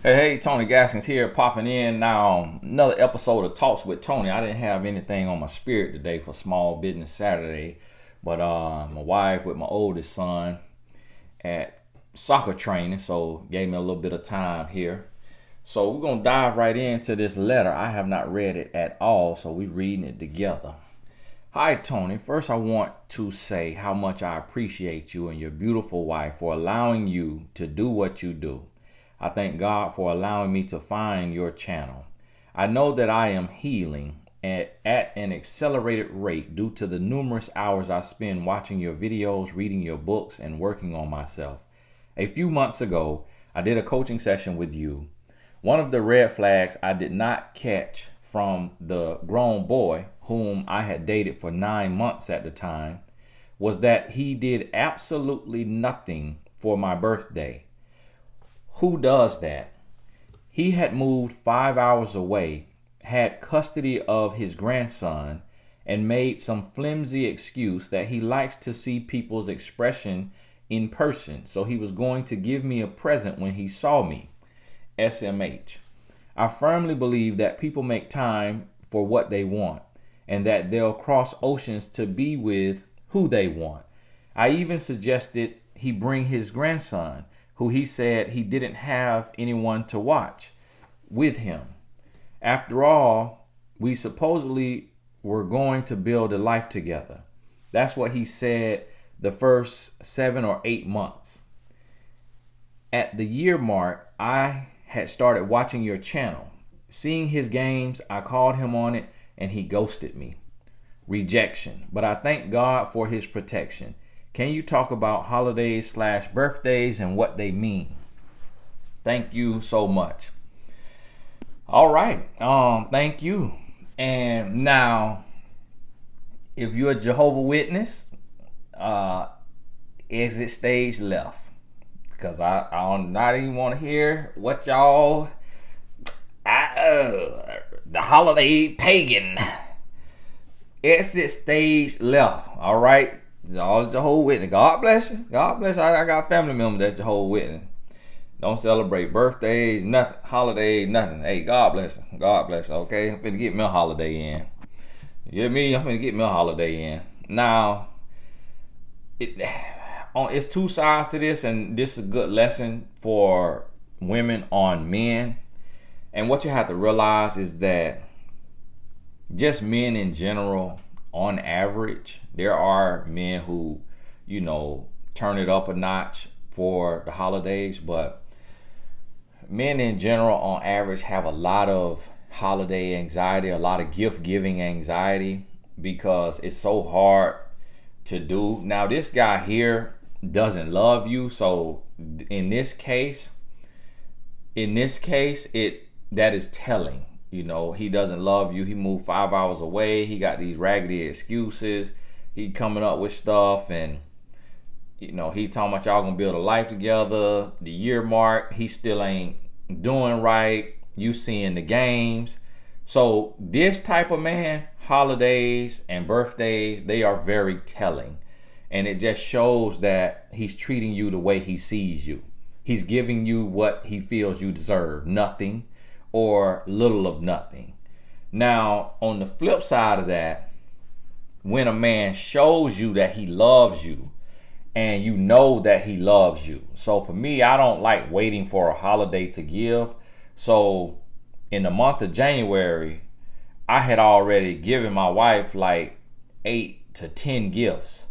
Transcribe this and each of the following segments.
Hey, Tony Gaskins here, popping in now. Another episode of Talks with Tony. I didn't have anything on my spirit today for Small Business Saturday, but my wife with my oldest son at soccer training, so gave me a little bit of time here. So we're gonna dive right into this letter. I have not read it at all, so we're reading it together. Hi, Tony. First, I want to say how much I appreciate you and your beautiful wife for allowing you to do what you do. I thank God for allowing me to find your channel. I know that I am healing at an accelerated rate due to the numerous hours I spend watching your videos, reading your books, and working on myself. A few months ago, I did a coaching session with you. One of the red flags I did not catch from the grown boy whom I had dated for 9 months at the time was that he did absolutely nothing for my birthday. Who does that? He had moved 5 hours away, had custody of his grandson, and made some flimsy excuse that he likes to see people's expression in person. So he was going to give me a present when he saw me. SMH. I firmly believe that people make time for what they want and that they'll cross oceans to be with who they want. I even suggested he bring his grandson, who he said he didn't have anyone to watch, with him. After all, we supposedly were going to build a life together. That's what he said the first 7 or 8 months. At the year mark, I had started watching your channel. Seeing his games, I called him on it and he ghosted me. Rejection. But I thank God for his protection. Can you talk about holidays/birthdays and what they mean? Thank you so much. All right. Thank you. And now, if you're a Jehovah Witness, uh, exit stage left. Because I don't not even want to hear what y'all the holiday pagan exit stage left. All right, all Jehovah Witness. God bless you. God bless you. I got family members that Jehovah Witness. Don't celebrate birthdays, nothing, holidays, nothing. Hey, God bless you. God bless you. Okay, I'm finna get me a holiday in. You hear me? I'm finna get me a holiday in. Now, it's two sides to this, and this is a good lesson for women on men. And what you have to realize is that just men in general, on average, there are men who, turn it up a notch for the holidays, but men in general, on average, have a lot of holiday anxiety, a lot of gift giving anxiety because it's so hard to do. Now, this guy here doesn't love you, so in this case, it that is telling. He doesn't love you. He moved 5 hours away. He got these raggedy excuses. He coming up with stuff, and he talking about y'all gonna build a life together. The year mark, he still ain't doing right. You seeing the games. So this type of man, holidays and birthdays, they are very telling. And it just shows that he's treating you the way he sees you. He's giving you what he feels you deserve, nothing or little of nothing. Now, on the flip side of that, when a man shows you that he loves you and you know that he loves you. So for me, I don't like waiting for a holiday to give. So in the month of January, I had already given my wife like 8 to 10 gifts.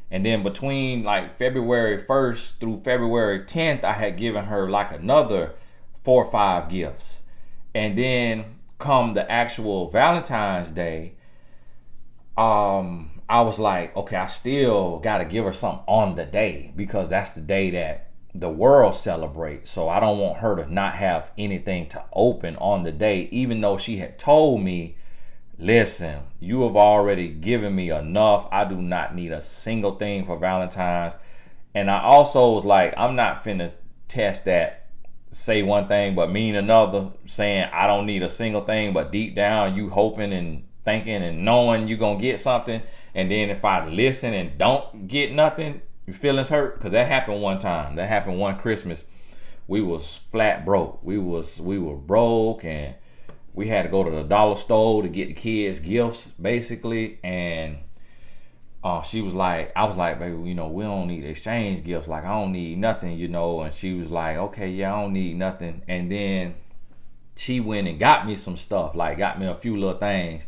And then between like February 1st through February 10th, I had given her like another 4 or 5 gifts. And then come the actual Valentine's Day, I was like, okay, I still got to give her something on the day because that's the day that the world celebrates. So I don't want her to not have anything to open on the day, even though she had told me, listen, you have already given me enough. I do not need a single thing for Valentine's. And I also was like, I'm not finna test that say one thing but mean another, saying I don't need a single thing, but deep down you hoping and thinking and knowing you gonna get something, and then if I listen and don't get nothing, your feelings hurt. Because that happened one time. That happened one Christmas we was flat broke. We were broke, and we had to go to the dollar store to get the kids gifts, basically. And she was like, I was like, baby, we don't need exchange gifts. Like, I don't need nothing, And she was like, okay, yeah, I don't need nothing. And then she went and got me some stuff, like got me a few little things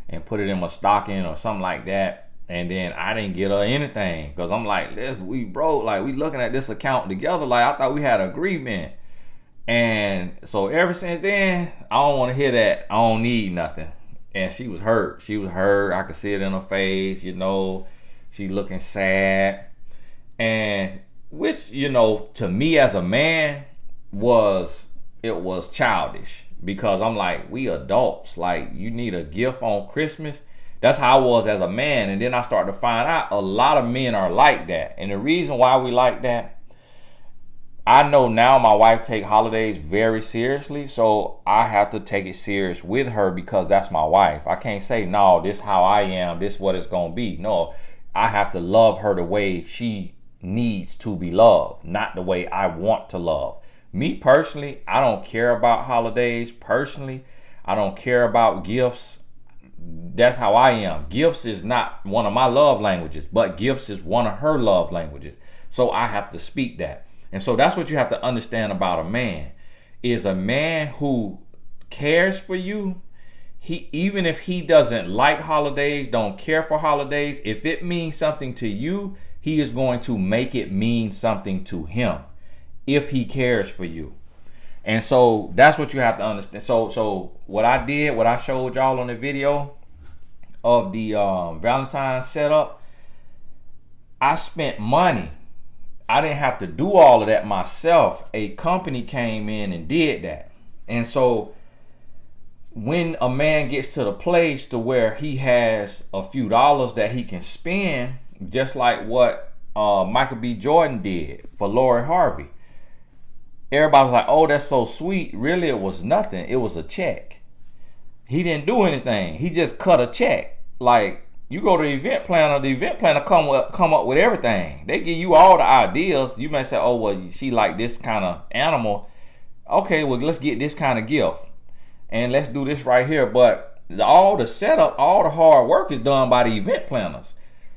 and put it in my stocking or something like that. And then I didn't get her anything because I'm like, we broke. Like, we looking at this account together. Like, I thought we had an agreement. And so ever since then, I don't want to hear that I don't need nothing. And she was hurt. I could see it in her face, She looking sad. And which, to me as a man was childish. Because I'm like, we adults. Like, you need a gift on Christmas. That's how I was as a man. And then I started to find out a lot of men are like that. And the reason why we like that, I know now my wife take holidays very seriously, so I have to take it serious with her because that's my wife. I can't say, no, this how I am, this what it's going to be. No, I have to love her the way she needs to be loved, not the way I want to love. Me personally, I don't care about holidays. Personally, I don't care about gifts. That's how I am. Gifts is not one of my love languages, but gifts is one of her love languages. So I have to speak that. And so that's what you have to understand about a man. Is a man who cares for you. He, even if he doesn't like holidays, don't care for holidays, if it means something to you, he is going to make it mean something to him if he cares for you. And so that's what you have to understand. So what I showed y'all on the video of the Valentine's setup, I spent money. I didn't have to do all of that myself. A company came in and did that. And so when a man gets to the place to where he has a few dollars that he can spend, just like what Michael B. Jordan did for Lori Harvey, everybody was like, oh, that's so sweet. Really, it was nothing. It was a check. He didn't do anything. He just cut a check. Like, you go to the event planner come up with everything. They give you all the ideas. You may say, oh, well, she like this kind of animal. Okay, well, let's get this kind of gift. And let's do this right here. But all the setup, all the hard work is done by the event planners.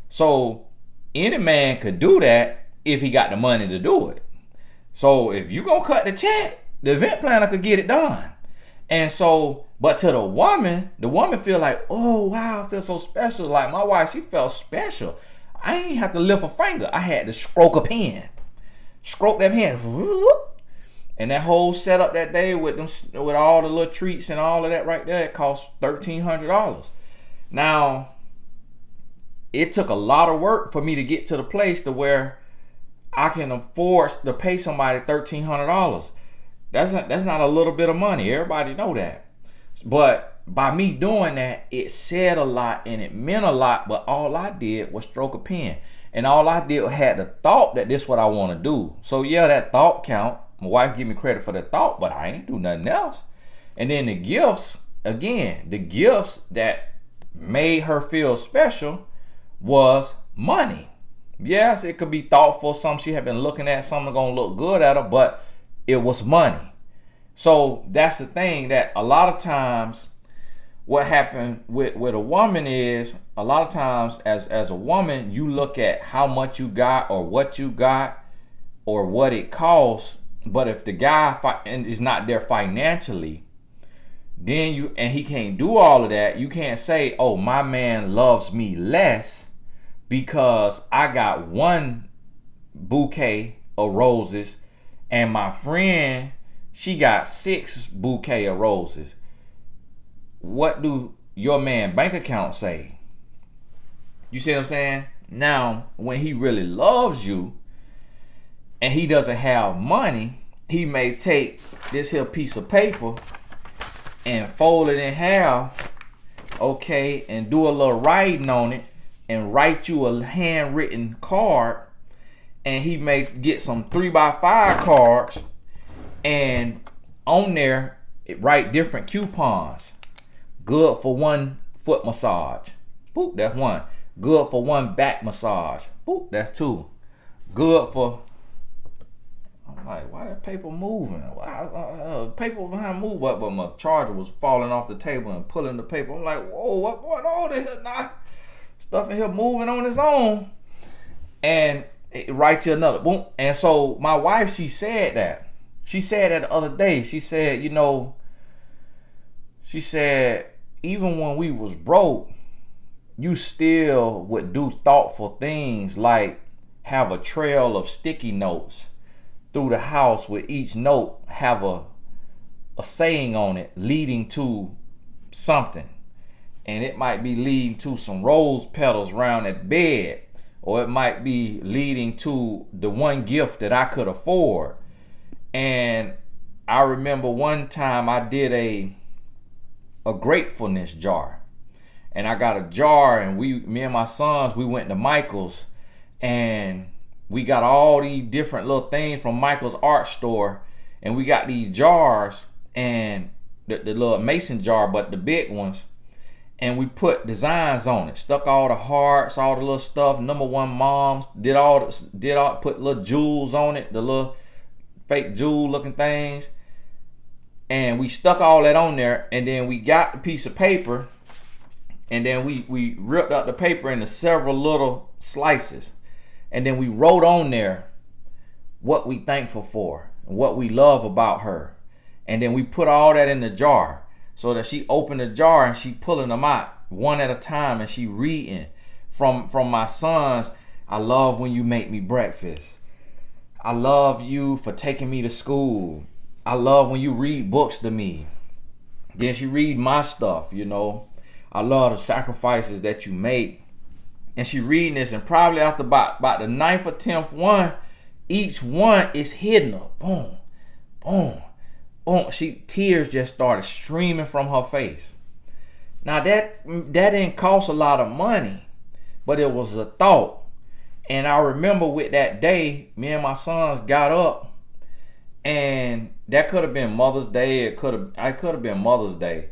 So any man could do that if he got the money to do it. So if you gonna cut the check, the event planner could get it done. And so, but to the woman feel like, oh wow, I feel so special. Like my wife, she felt special. I ain't have to lift a finger. I had to stroke a pen. Stroke that pen. And that whole setup that day with all the little treats and all of that right there, it cost $1,300. Now, it took a lot of work for me to get to the place to where I can afford to pay somebody $1,300. That's not a little bit of money. Everybody know that. But by me doing that, it said a lot and it meant a lot. But all I did was stroke a pen, and all I did had the thought that this is what I want to do. So yeah, that thought count. My wife give me credit for the thought, but I ain't do nothing else. And then the gifts, again, the gifts that made her feel special was money. Yes, it could be thoughtful. Something she had been looking at, something gonna look good at her, but it was money. So that's the thing, that a lot of times what happened with a woman is, a lot of times as a woman, you look at how much you got or what you got or what it costs. But if the guy is not there financially, then he can't do all of that. You can't say, oh, my man loves me less because I got one bouquet of roses and my friend, she got 6 bouquet of roses. What do your man bank account say? You see what I'm saying? Now, when he really loves you and he doesn't have money, he may take this here piece of paper and fold it in half, okay, and do a little writing on it and write you a handwritten card. And he may get some 3x5 cards and on there write different coupons. Good for 1 foot massage. Boop, that's 1. Good for 1 back massage. Boop, that's 2. Good for I'm like, why that paper moving? Why paper behind move? But my charger was falling off the table and pulling the paper. I'm like, whoa, what going on here? Nah, stuff in here moving on its own. And it writes you another boom. And so my wife, she said that. She said that the other day. She said, even when we was broke, you still would do thoughtful things like have a trail of sticky notes through the house with each note have a saying on it leading to something. And it might be leading to some rose petals around that bed, or it might be leading to the one gift that I could afford. And I remember one time I did a gratefulness jar. And I got a jar, and me and my sons, we went to Michael's, and we got all these different little things from Michael's art store, and we got these jars, and the little mason jar, but the big ones, and we put designs on it, stuck all the hearts, all the little stuff. Number one moms put little jewels on it, the little fake jewel looking things, and we stuck all that on there. And then we got the piece of paper, and then we ripped up the paper into several little slices, and then we wrote on there what we thankful for and what we love about her. And then we put all that in the jar, so that she opened the jar and she pulling them out one at a time, and she reading from my sons. I love when you make me breakfast. I love you for taking me to school. I love when you read books to me. Then she read my stuff, I love the sacrifices that you make. And she reading this, and probably after about the 9th or 10th one, each one is hitting her. Boom, boom, boom. Tears just started streaming from her face. Now that didn't cost a lot of money, but it was a thought. And I remember with that day, me and my sons got up, and that could have been Mother's Day. It could have been Mother's Day,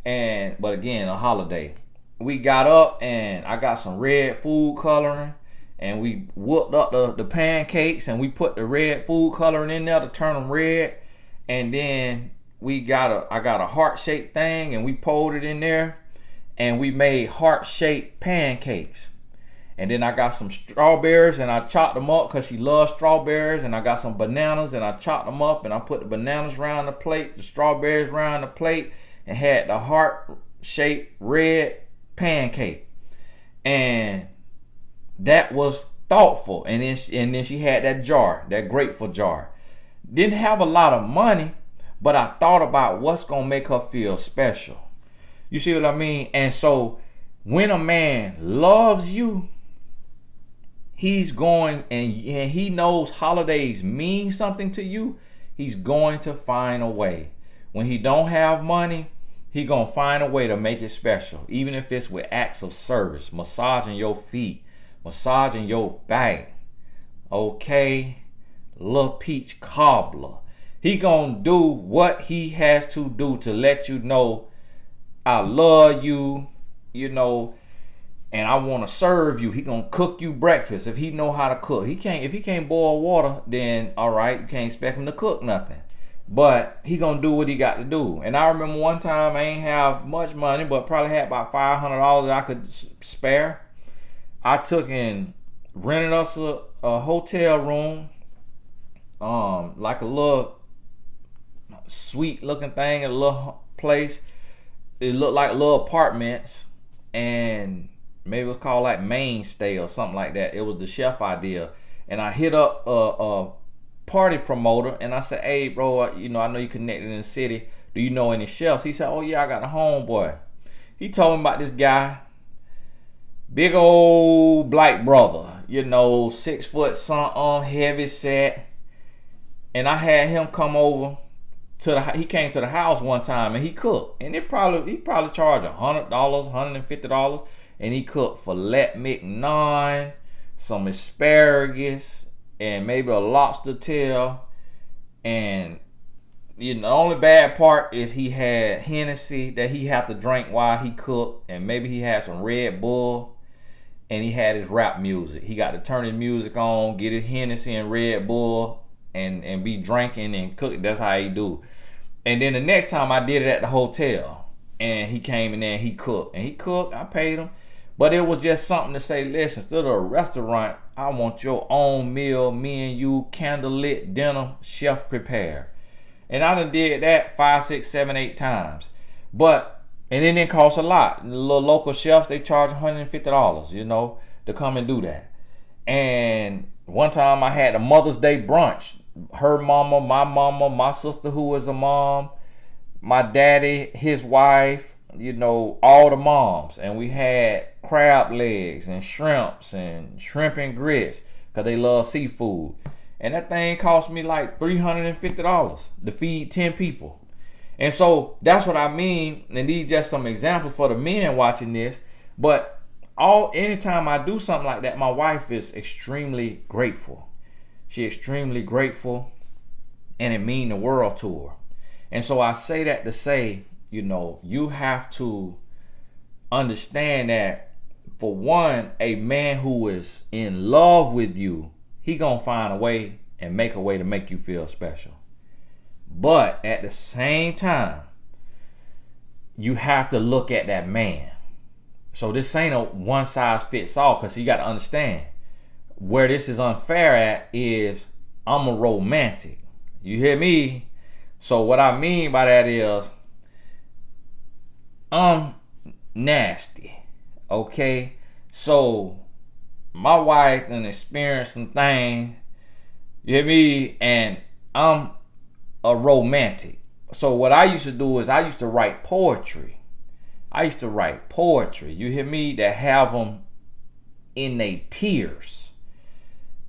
but again, a holiday. We got up, and I got some red food coloring, and we whooped up the pancakes, and we put the red food coloring in there to turn them red. And then I got a heart-shaped thing, and we poured it in there, and we made heart-shaped pancakes. And then I got some strawberries, and I chopped them up because she loves strawberries. And I got some bananas, and I chopped them up, and I put the bananas around the plate, the strawberries around the plate, and had the heart-shaped red pancake. And that was thoughtful. And then she had that jar, that grateful jar. Didn't have a lot of money, but I thought about what's gonna make her feel special. You see what I mean? And so when a man loves you, he's going, and he knows holidays mean something to you, he's going to find a way. When he don't have money, he gonna find a way to make it special, even if it's with acts of service, massaging your feet, massaging your back. Okay, little peach cobbler. He gonna do what he has to do to let you know I love you, and I want to serve you. He gonna cook you breakfast if he know how to cook. If he can't boil water, then all right, you can't expect him to cook nothing. But he gonna do what he got to do. And I remember one time I ain't have much money, but probably had about $500 that I could spare. I took and rented us a hotel room, like a little sweet looking thing, a little place. It looked like little apartments, and maybe it was called like Mainstay or something like that. It was the chef idea. And I hit up a party promoter, and I said, hey bro, I know you connected in the city. Do you know any chefs? He said, oh yeah, I got a homeboy. He told me about this guy, big old black brother, 6 foot something, heavy set. And I had him come over he came to the house one time, and he cooked. And he probably charged $100, $150. And he cooked filet mignon, some asparagus, and maybe a lobster tail. And the only bad part is he had Hennessy that he had to drink while he cooked, and maybe he had some Red Bull, and he had his rap music. He got to turn his music on, get his Hennessy and Red Bull, and be drinking and cooking. That's how he do. And then the next time I did it at the hotel, and he came in there and he cooked. And he cooked, I paid him. But it was just something to say, listen, instead of a restaurant, I want your own meal, me and you, candlelit dinner, chef prepared. And I done did that 5, 6, 7, 8 times. But, and it didn't cost a lot. The little local chefs, they charge $150, you know, to come and do that. And one time I had a Mother's Day brunch. Her mama, my sister who was a mom, my daddy, his wife, you know, all the moms. And we had crab legs and shrimps and shrimp and grits because they love seafood. And that thing cost me like $350 to feed 10 people. And so that's what I mean. And these just some examples for the men watching this. But anytime I do something like that, my wife is extremely grateful. She's extremely grateful, and it means the world to her. And so I say that to say, you know, you have to understand that, for one, a man who is in love with you, he gonna find a way and make a way to make you feel special. But at the same time, you have to look at that man. So this ain't a one size fits all, because you got to understand where this is unfair at is I'm a romantic. You hear me? So what I mean by that is I'm nasty. Okay? So my wife done experienced some things. You hear me? And I'm a romantic. So what I used to do is I used to write poetry. You hear me? That have them in their tears.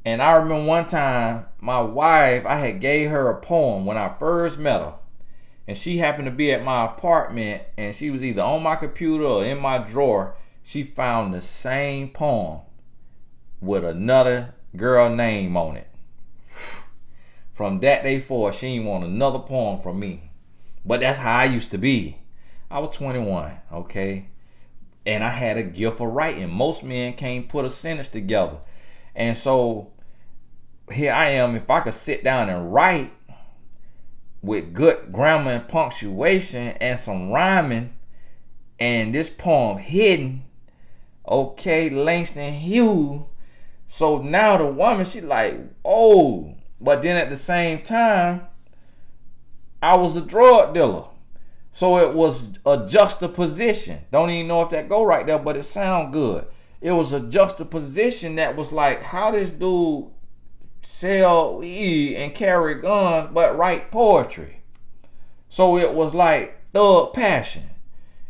And I remember one time my wife, I had gave her a poem when I first met her. And she happened to be at my apartment, and she was either on my computer or in my drawer. She found the same poem with another girl name on it. From that day forward, she didn't want another poem from me. But that's how I used to be. I was 21, okay? And I had a gift for writing. Most men can't put a sentence together. And so here I am. If I could sit down and write with good grammar and punctuation and some rhyming, and this poem hidden, okay, Langston Hughes. So now the woman, she like, oh. But then at the same time, I was a drug dealer. So it was a juxtaposition. Don't even know if that go right there, but it sound good. It was a juxtaposition that was like, how this dude sell weed and carry guns but write poetry. So it was like thug passion.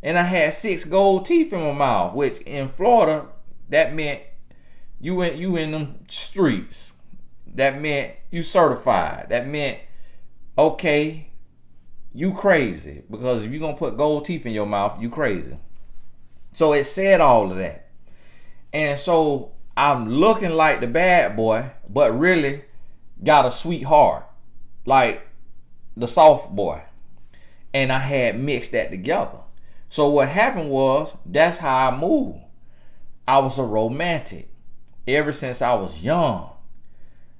And I had 6 gold teeth in my mouth, which in Florida, that meant you in them streets. That meant you certified. That meant, okay, you crazy. Because if you're going to put gold teeth in your mouth, you crazy. So it said all of that. And so I'm looking like the bad boy, but really got a sweet heart. Like the soft boy. And I had mixed that together. So what happened was, that's how I moved. I was a romantic ever since I was young.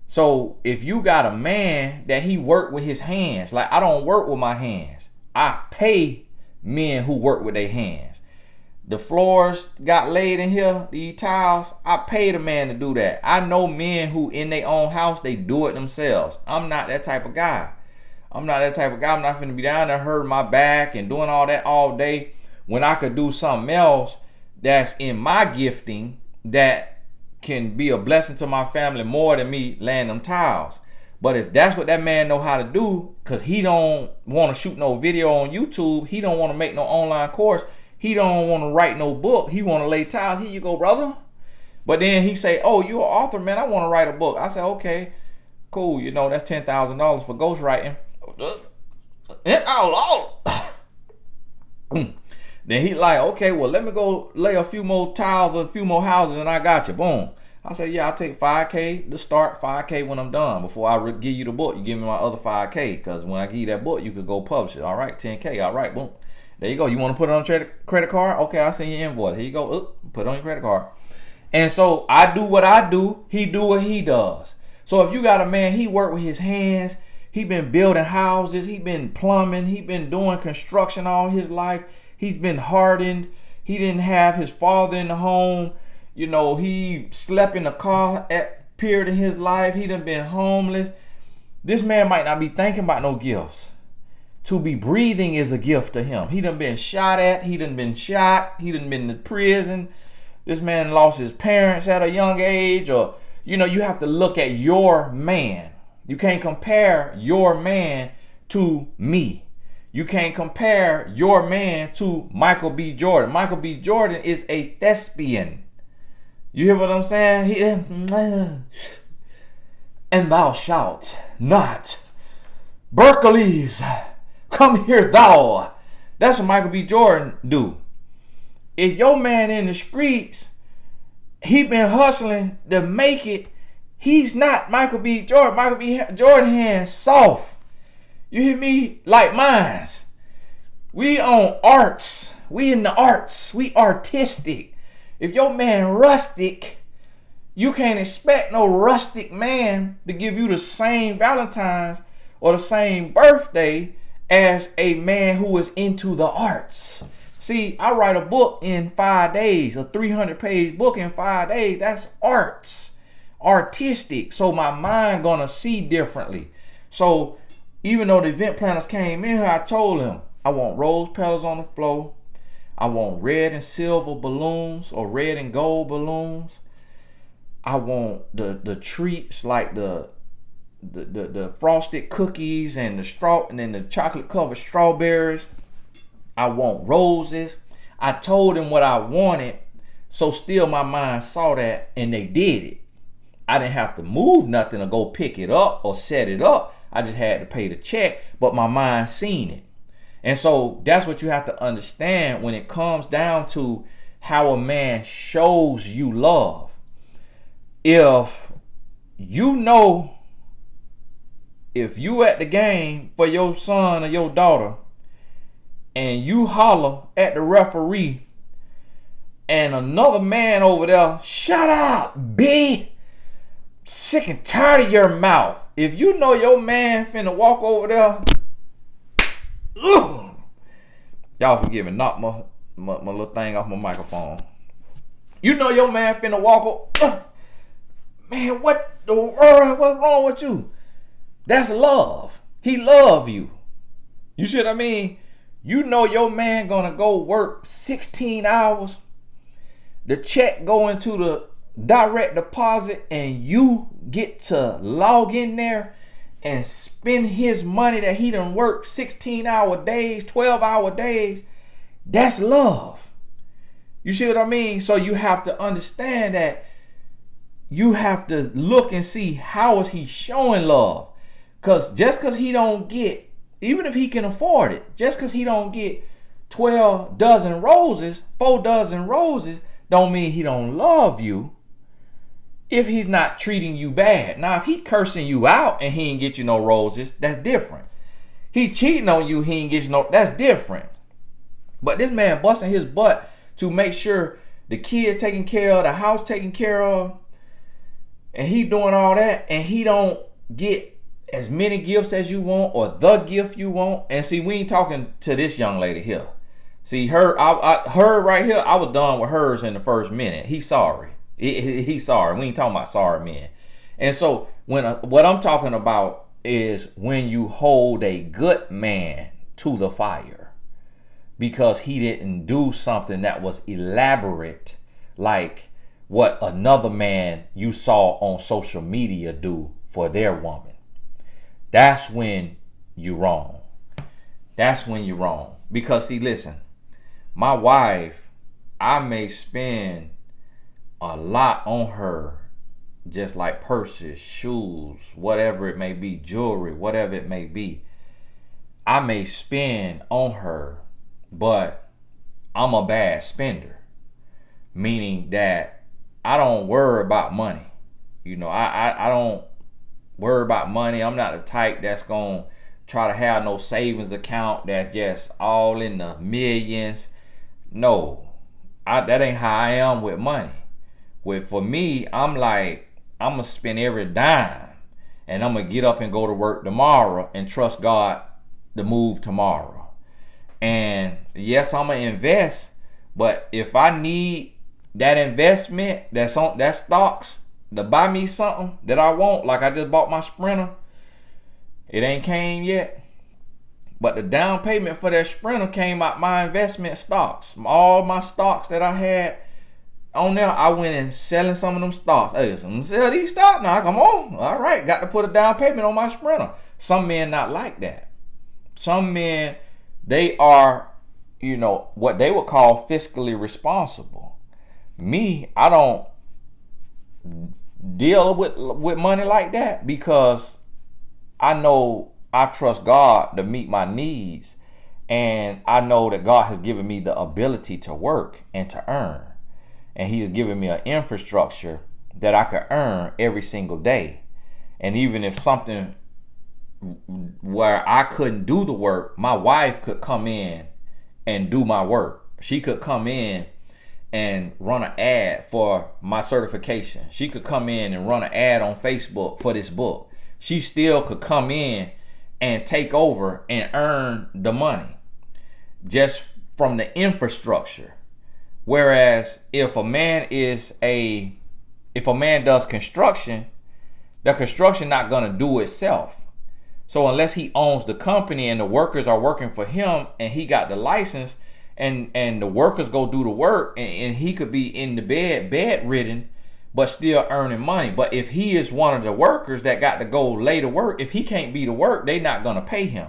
So if you got a man that he worked with his hands, like I don't work with my hands. I pay men who work with their hands. The floors got laid in here, these tiles, I paid a man to do that. I know men who in their own house, they do it themselves. I'm not that type of guy. I'm not finna be down there hurting my back and doing all that all day when I could do something else that's in my gifting that can be a blessing to my family more than me laying them tiles. But if that's what that man know how to do, because he don't want to shoot no video on YouTube, he don't want to make no online course, he don't want to write no book, he want to lay tiles, here you go, brother. But then he say, oh, you an author, man, I want to write a book. I say, okay, cool, you know, that's $10,000 for ghostwriting. Then he like, okay, well, let me go lay a few more tiles or a few more houses and I got you. Boom. I said, yeah, I'll take $5K to start, $5K when I'm done. Before I give you the book, you give me my other $5K. Because when I give you that book, you could go publish it. All right, $10K. All right, boom. There you go. You want to put it on a credit card? Okay, I'll send you an invoice. Here you go. Put it on your credit card. And so I do what I do. He do what he does. So if you got a man, he worked with his hands, he been building houses, he been plumbing, he been doing construction all his life, he's been hardened, he didn't have his father in the home, you know, he slept in a car at period of his life, he done been homeless. This man might not be thinking about no gifts. To be breathing is a gift to him. He done been shot at, he done been shot, he done been to prison. This man lost his parents at a young age, or, you know, you have to look at your man. You can't compare your man to me. You can't compare your man to Michael B. Jordan. Michael B. Jordan is a thespian. You hear what I'm saying? And thou shalt not. Berkeley's, come here thou. That's what Michael B. Jordan do. If your man in the streets, he been hustling to make it, he's not Michael B. Jordan. Michael B. Jordan hands soft. You hear me? Like mines. We on arts. We in the arts. We artistic. If your man rustic, you can't expect no rustic man to give you the same Valentine's or the same birthday as a man who is into the arts. See, I write a book in 5 days, a 300-page book in 5 days. That's arts, artistic. So my mind gonna see differently. So even though the event planners came in here, I told them I want rose petals on the floor. I want red and silver balloons or red and gold balloons. I want the treats like the frosted cookies and the straw and then the chocolate covered strawberries. I want roses. I told them what I wanted, so still my mind saw that and they did it. I didn't have to move nothing to go pick it up or set it up. I just had to pay the check, but my mind seen it. And so that's what you have to understand when it comes down to how a man shows you love. If you know, if you at the game for your son or your daughter and you holler at the referee and another man over there, shut up, B, sick and tired of your mouth. If you know your man finna walk over there, y'all forgive me, knock my little thing off my microphone. You know your man finna walk over, man, what the world, what's wrong with you? That's love. He love you. You see what I mean? You know your man gonna go work 16 hours. The check go into the direct deposit and you get to log in there and spend his money that he done worked 16-hour days, 12-hour days. That's love. You see what I mean? So you have to understand that you have to look and see how is he showing love. Because just because he don't get, even if he can afford it, just because he don't get 12 dozen roses, 4 dozen roses, don't mean he don't love you if he's not treating you bad. Now, if he cursing you out and he ain't get you no roses, that's different. He cheating on you, he ain't get you no, that's different. But this man busting his butt to make sure the kids taken care of, the house taken care of, and he doing all that, and he don't get as many gifts as you want or the gift you want. And see, we ain't talking to this young lady here. See, her right here, I was done with hers in the first minute. He's sorry. He's sorry. We ain't talking about sorry men. And so what I'm talking about is when you hold a good man to the fire because he didn't do something that was elaborate like what another man you saw on social media do for their woman. That's when you're wrong. That's when you're wrong. Because see, listen, my wife, I may spend a lot on her, just like purses, shoes, whatever it may be, jewelry, whatever it may be. I may spend on her, but I'm a bad spender. Meaning that I don't worry about money. You know, I don't worry about money. I'm not the type that's gonna try to have no savings account that's just all in the millions. No, that ain't how I am with money. For me, I'm like, I'm gonna spend every dime. and I'm gonna get up and go to work tomorrow and trust God to move tomorrow. And yes, I'm gonna invest, but if I need that investment that's on that stocks to buy me something that I want, like I just bought my Sprinter, it ain't came yet, but the down payment for that Sprinter came out my investment stocks. All my stocks that I had on there, I went and selling some of them stocks. Hey, I'm sell these stocks now. Come on, all right, got to put a down payment on my Sprinter. Some men not like that. Some men, they are, what they would call fiscally responsible. Me, I don't deal with money like that because I know I trust God to meet my needs, and I know that God has given me the ability to work and to earn, and He has given me an infrastructure that I could earn every single day. And even if something where I couldn't do the work, my wife could come in and do my work. She could come in and run an ad for my certification. She could come in and run an ad on Facebook for this book. She still could come in and take over and earn the money just from the infrastructure. Whereas if a man does construction, the construction not gonna do itself. So unless he owns the company and the workers are working for him and he got the license, and the workers go do the work, and he could be in the bedridden, but still earning money. But if he is one of the workers that got to go lay to work, if he can't be to work, they not gonna pay him.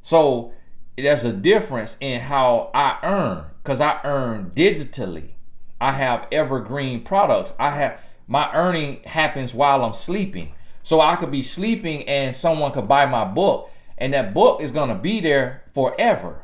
So there's a difference in how I earn, because I earn digitally. I have evergreen products. My earning happens while I'm sleeping. So I could be sleeping and someone could buy my book, and that book is gonna be there forever.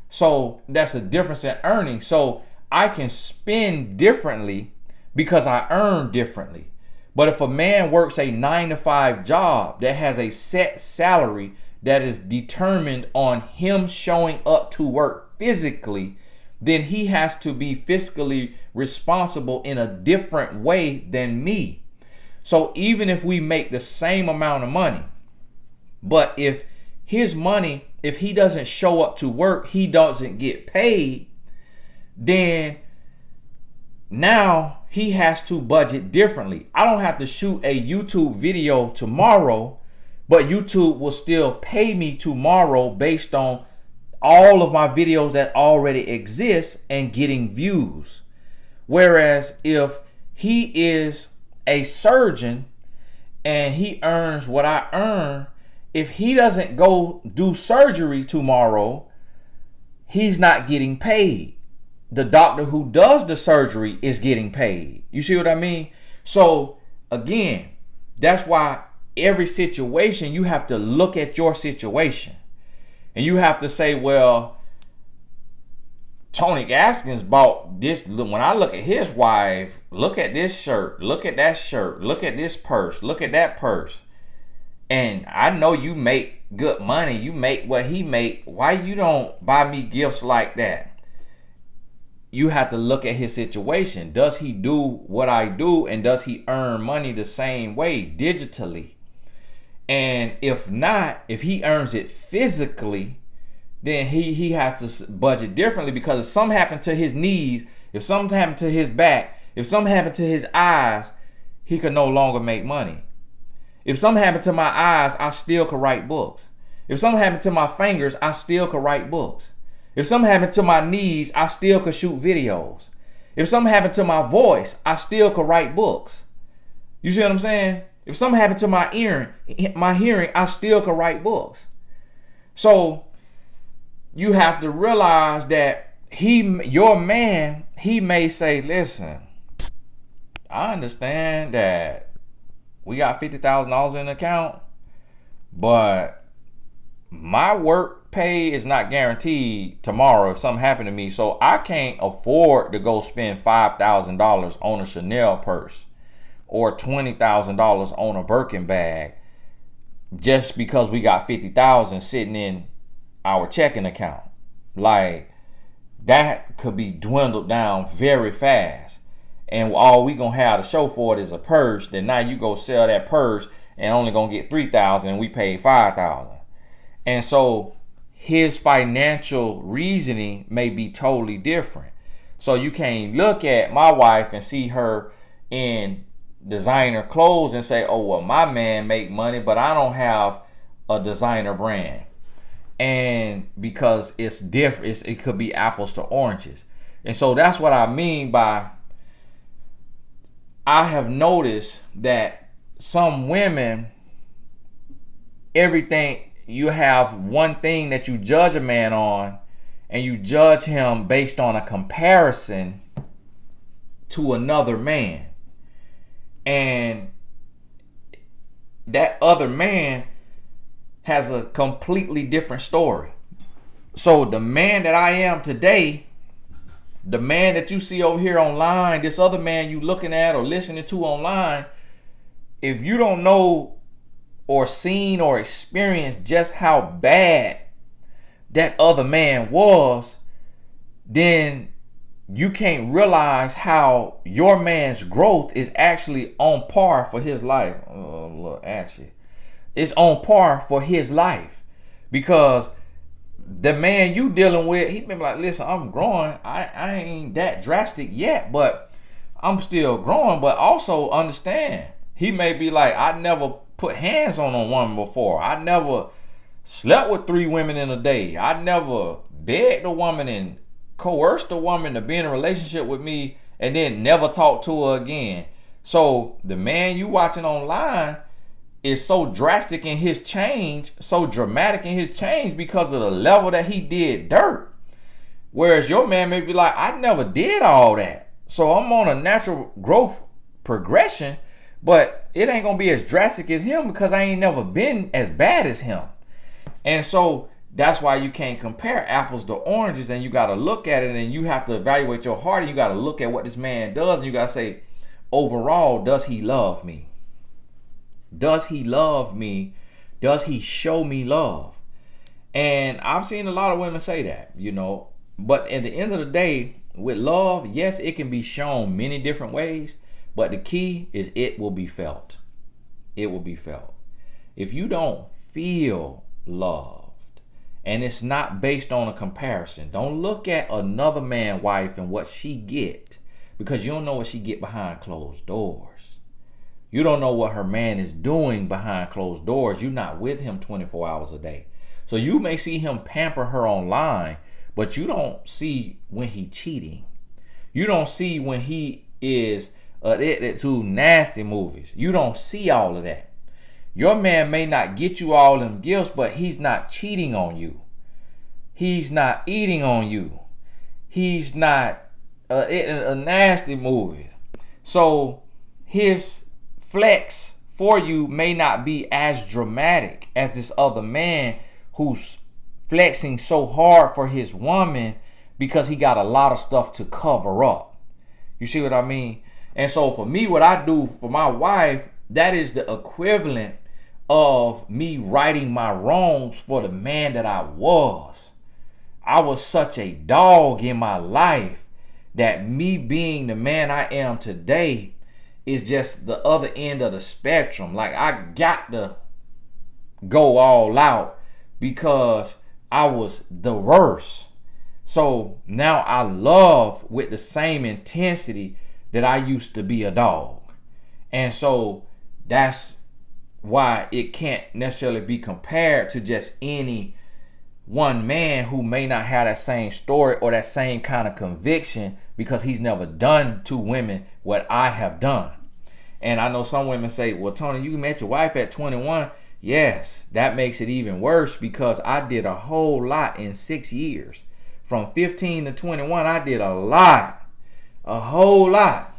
So that's the difference in earning. So I can spend differently because I earn differently. But if a man works a 9-to-5 job that has a set salary that is determined on him showing up to work physically, then he has to be fiscally responsible in a different way than me. So even if we make the same amount of money, but if he doesn't show up to work, he doesn't get paid, then now he has to budget differently. I don't have to shoot a YouTube video tomorrow, but YouTube will still pay me tomorrow based on all of my videos that already exist and getting views. Whereas if he is a surgeon and he earns what I earn, if he doesn't go do surgery tomorrow, he's not getting paid. The doctor who does the surgery is getting paid. You see what I mean? So again, that's why every situation, you have to look at your situation. And you have to say, well, Tony Gaskins bought this. When I look at his wife, look at this shirt, look at that shirt, look at this purse, look at that purse. And I know you make good money. You make what he make. Why you don't buy me gifts like that? You have to look at his situation. Does he do what I do? And does he earn money the same way digitally? And if not, if he earns it physically, then he has to budget differently, because if something happened to his knees, if something happened to his back, if something happened to his eyes, he could no longer make money. If something happened to my eyes, I still could write books. If something happened to my fingers, I still could write books. If something happened to my knees, I still could shoot videos. If something happened to my voice, I still could write books. You see what I'm saying? If something happened to my hearing, I still could write books. So you have to realize that your man, he may say, listen, I understand that we got $50,000 in the account, but my work pay is not guaranteed tomorrow if something happened to me. So I can't afford to go spend $5,000 on a Chanel purse or $20,000 on a Birkin bag just because we got $50,000 sitting in our checking account. Like, that could be dwindled down very fast. And all we gonna have to show for it is a purse. Then now you go sell that purse and only gonna get 3,000 and we paid 5,000. And so his financial reasoning may be totally different. So you can't look at my wife and see her in designer clothes and say, oh, well, my man make money, but I don't have a designer brand. And because it's different, it could be apples to oranges. And so that's what I mean by, I have noticed that some women, everything, you have one thing that you judge a man on, and you judge him based on a comparison to another man. And that other man has a completely different story. So the man that I am today, the man that you see over here online, this other man you looking at or listening to online, if you don't know or seen or experienced just how bad that other man was, then you can't realize how your man's growth is actually on par for his life. Oh, little ashy. It's on par for his life, because the man you dealing with, he been like, listen, I'm growing. I ain't that drastic yet, but I'm still growing. But also understand, he may be like, I never put hands on a woman before. I never slept with 3 women in a day. I never begged a woman and coerced a woman to be in a relationship with me and then never talk to her again. So the man you watching online is so drastic in his change, so dramatic in his change because of the level that he did dirt. Whereas your man may be like, I never did all that. So I'm on a natural growth progression, but it ain't gonna be as drastic as him because I ain't never been as bad as him. And so that's why you can't compare apples to oranges, and you got to look at it, and you have to evaluate your heart, and you got to look at what this man does, and you got to say, overall, does he love me? Does he love me? Does he show me love? And I've seen a lot of women say that, you know, but at the end of the day, with love, yes, it can be shown many different ways, but the key is it will be felt. It will be felt. If you don't feel loved, and it's not based on a comparison, don't look at another man's wife and what she get, because you don't know what she get behind closed doors. You don't know what her man is doing behind closed doors. You're not with him 24 hours a day. So you may see him pamper her online, but you don't see when he cheating. You don't see when he is addicted to nasty movies. You don't see all of that. Your man may not get you all them gifts, but he's not cheating on you. He's not eating on you. He's not nasty movies. So his flex for you may not be as dramatic as this other man who's flexing so hard for his woman because he got a lot of stuff to cover up. You see what I mean? And so for me, what I do for my wife, that is the equivalent of me righting my wrongs for the man that I was. I was such a dog in my life that me being the man I am today is just the other end of the spectrum. Like, I got to go all out because I was the worst. So now I love with the same intensity that I used to be a dog. And so that's why it can't necessarily be compared to just any one man who may not have that same story or that same kind of conviction, because he's never done to women what I have done. And I know some women say, well, Tony, you met your wife at 21. Yes, that makes it even worse because I did a whole lot in 6 years. From 15 to 21, I did a lot. A whole lot.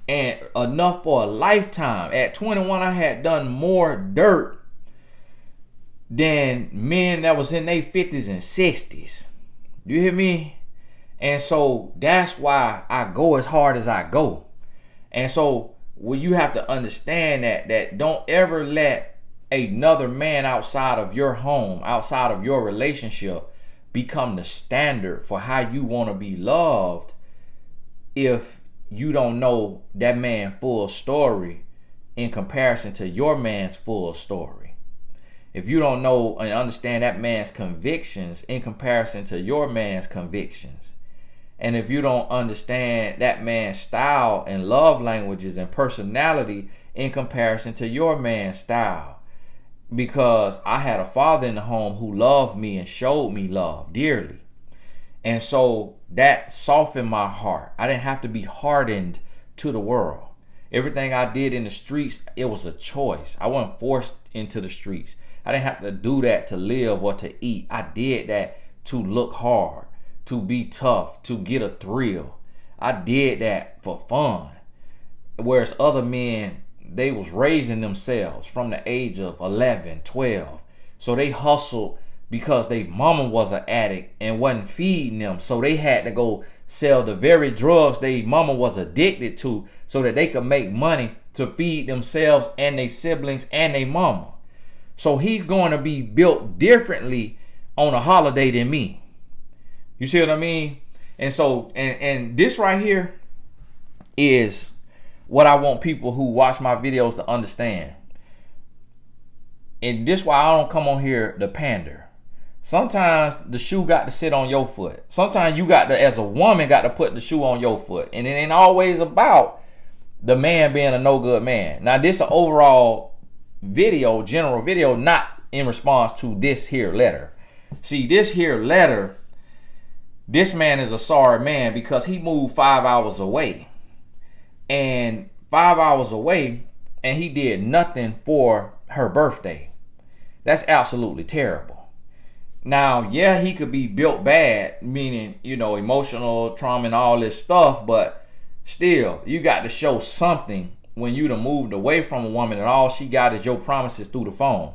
And enough for a lifetime. At 21, I had done more dirt than men that was in their 50s and 60s. You hear me? And so that's why I go as hard as I go. And so well, you have to understand that don't ever let another man outside of your home, outside of your relationship, become the standard for how you want to be loved if you don't know that man full story in comparison to your man's full story. If you don't know and understand that man's convictions in comparison to your man's convictions, and if you don't understand that man's style and love languages and personality in comparison to your man's style, because I had a father in the home who loved me and showed me love dearly. And so that softened my heart. I didn't have to be hardened to the world. Everything I did in the streets, it was a choice. I wasn't forced into the streets. I didn't have to do that to live or to eat. I did that to look hard, to be tough, to get a thrill. I did that for fun. Whereas other men, they was raising themselves from the age of 11, 12. So they hustled because their mama was an addict and wasn't feeding them. So they had to go sell the very drugs their mama was addicted to so that they could make money to feed themselves and their siblings and their mama. So he's going to be built differently on a holiday than me. You see what I mean? And so, and this right here is what I want people who watch my videos to understand. And this why I don't come on here to pander. Sometimes the shoe got to sit on your foot. Sometimes you got to, as a woman, got to put the shoe on your foot. And it ain't always about the man being a no good man. Now this is an overall video, general video, not in response to this here letter. See, this here letter, this man is a sorry man because he moved 5 hours away. And 5 hours away, and he did nothing for her birthday. That's absolutely terrible. Now, yeah, he could be built bad, meaning, you know, emotional trauma and all this stuff, but still, you got to show something when you done moved away from a woman and all she got is your promises through the phone.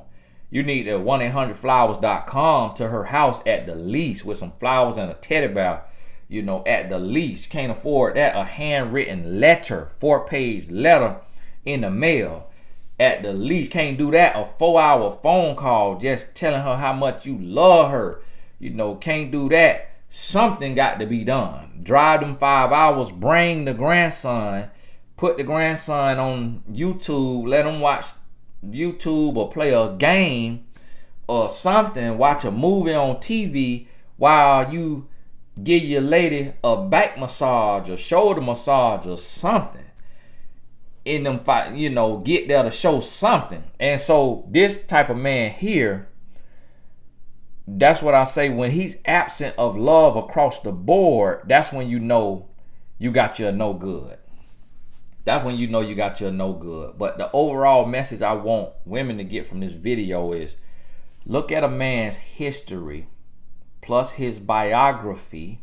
You need a 1-800-flowers.com to her house at the least with some flowers and a teddy bear, you know, at the least. Can't afford that. A handwritten letter, 4-page letter in the mail at the least. Can't do that. A 4-hour phone call just telling her how much you love her. You know, can't do that. Something got to be done. Drive them 5 hours, bring the grandson, put the grandson on YouTube, let him watch YouTube or play a game or something, watch a movie on TV while you give your lady a back massage or shoulder massage or something in them fight, you know, get there to show something. And so this type of man here, that's what I say, when he's absent of love across the board, that's when you know you got your no good. That's when you know you got your no good. But the overall message I want women to get from this video is, look at a man's history plus his biography,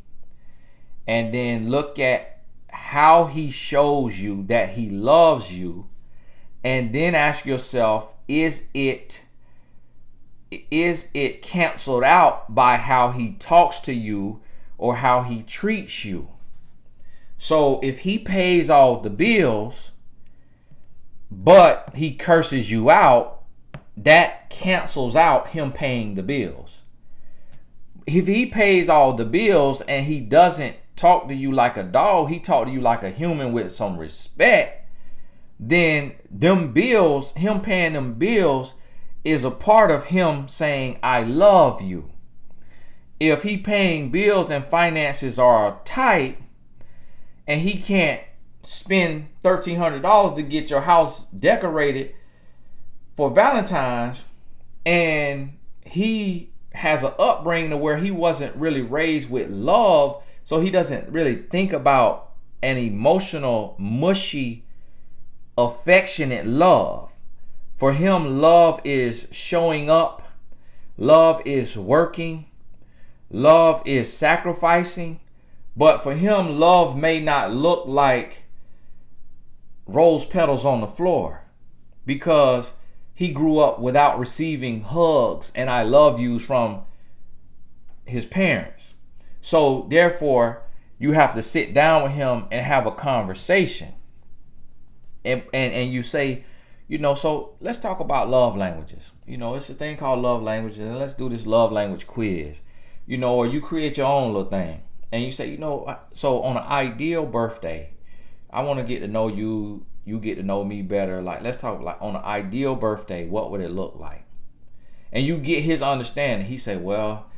and then look at how he shows you that he loves you, and then ask yourself, is it canceled out by how he talks to you or how he treats you? So if he pays all the bills, but he curses you out, that cancels out him paying the bills. If he pays all the bills and he doesn't talk to you like a dog, he talk to you like a human with some respect, then them bills, him paying them bills, is a part of him saying, I love you. If he paying bills and finances are tight, and he can't spend $1,300 to get your house decorated for Valentine's, and he has an upbringing to where he wasn't really raised with love, so he doesn't really think about an emotional, mushy, affectionate love. For him, love is showing up, love is working, love is sacrificing. But for him, love may not look like rose petals on the floor, because he grew up without receiving hugs and I love yous from his parents. So therefore, you have to sit down with him and have a conversation. And you say, you know, so let's talk about love languages. You know, it's a thing called love languages, and let's do this love language quiz. You know, or you create your own little thing. And you say, you know, so on an ideal birthday, I want to get to know you, you get to know me better. Like, let's talk like on an ideal birthday, what would it look like? And you get his understanding. He said, well,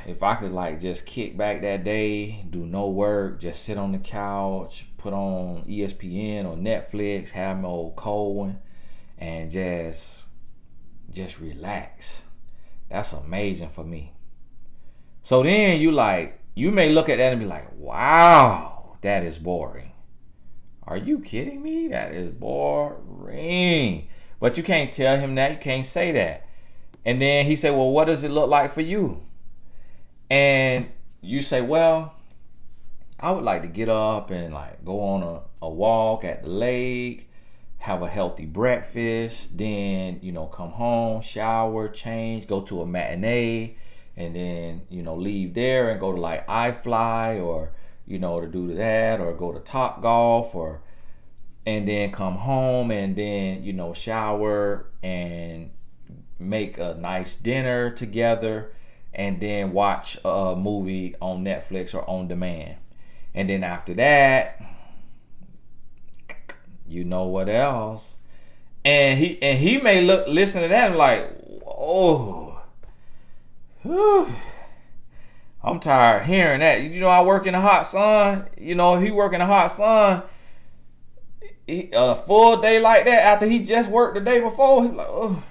if I could like just kick back that day, do no work, just sit on the couch, put on ESPN or Netflix, have my old cold one, and just relax. That's amazing for me. So then you may look at that and be like, wow, that is boring. Are you kidding me? That is boring. But you can't tell him that. You can't say that. And then he said, well, what does it look like for you? And you say, well, I would like to get up and like go on a walk at the lake, have a healthy breakfast, then, come home, shower, change, go to a matinee, and then, leave there and go to like iFly or, to do that, or go to Top Golf, and then come home and then, shower and make a nice dinner together, and then watch a movie on Netflix or on demand. And then after that, what else? And he may listen to that and like, oh, whew, I'm tired hearing that. I work in the hot sun. If he work in the hot sun, a full day like that after he just worked the day before, he's like, oh.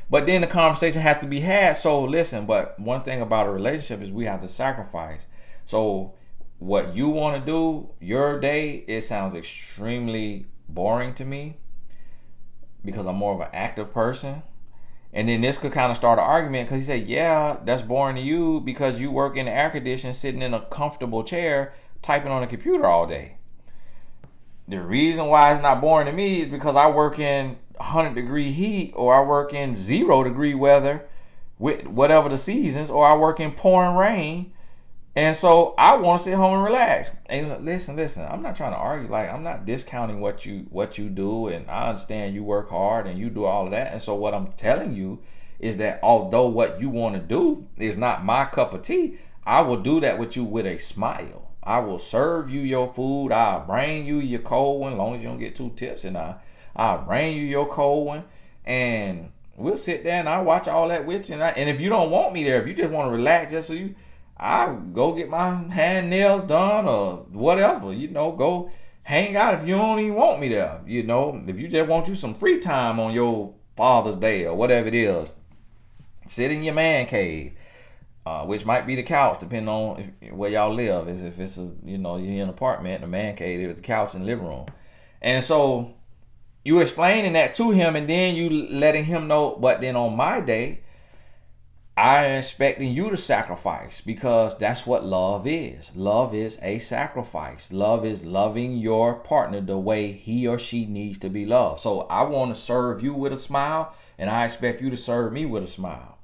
But then the conversation has to be had. So listen, but one thing about a relationship is we have to sacrifice. So what you want to do, your day, it sounds extremely boring to me because I'm more of an active person. And then this could kind of start an argument because he said, yeah, that's boring to you because you work in the air conditioning, sitting in a comfortable chair, typing on a computer all day. The reason why it's not boring to me is because I work in 100-degree heat, or I work in 0-degree weather with whatever the seasons, or I work in pouring rain. And so I want to sit home and relax. And listen, I'm not trying to argue. Like, I'm not discounting what you do, and I understand you work hard and you do all of that. And so what I'm telling you is that although what you want to do is not my cup of tea, I will do that with you with a smile. I will serve you your food. I'll bring you your cold one, as long as you don't get 2 tips. And I'll bring you your cold one, and we'll sit there and I'll watch all that with you. And if you don't want me there, if you just want to relax, just so I'll go get my hand nails done or whatever, go hang out if you don't even want me there. If you just want you some free time on your Father's Day or whatever it is, sit in your man cave, which might be the couch, depending on where y'all live. If it's you're in an apartment, the man cave, it's the couch in the living room. And so you explaining that to him, and then you letting him know, but then on my day, I am expecting you to sacrifice, because that's what love is. Love is a sacrifice. Love is loving your partner the way he or she needs to be loved. So I want to serve you with a smile, and I expect you to serve me with a smile.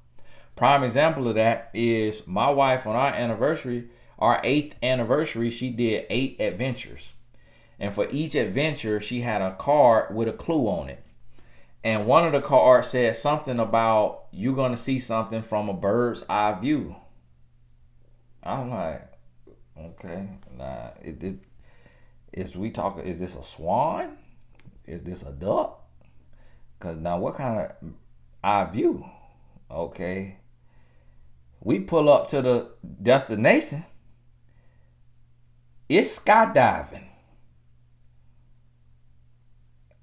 Prime example of that is my wife. On our anniversary, our 8th anniversary, she did 8 adventures. And for each adventure, she had a card with a clue on it. And one of the cards said something about you're going to see something from a bird's eye view. I'm like, okay, nah, is this a swan? Is this a duck? Because now what kind of eye view? Okay. We pull up to the destination. It's skydiving.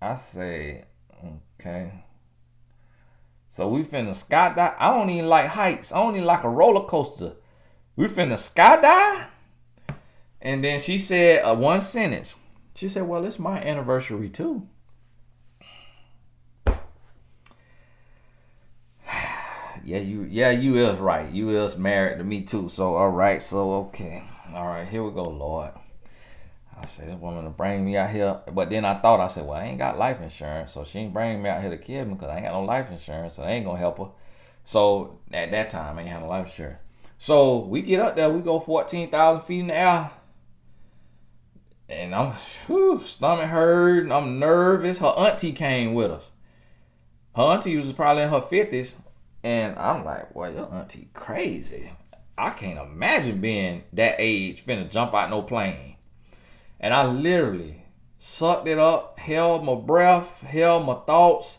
I say, okay. So we finna skydive. I don't even like heights. I don't even like a roller coaster. We finna skydive? And then she said one sentence. She said, well, it's my anniversary too. Yeah, you is right. You is married to me too. So, all right. So, okay. All right, here we go, Lord. I said, this woman will bring me out here. But then I said, well, I ain't got life insurance. So she ain't bring me out here to kill me because I ain't got no life insurance. So I ain't going to help her. So at that time, I ain't had no life insurance. So we get up there. We go 14,000 feet in the air. And I'm stomach hurting. I'm nervous. Her auntie came with us. Her auntie was probably in her 50s. And I'm like, well, your auntie crazy. I can't imagine being that age finna jump out no plane. And I literally sucked it up, held my breath, held my thoughts.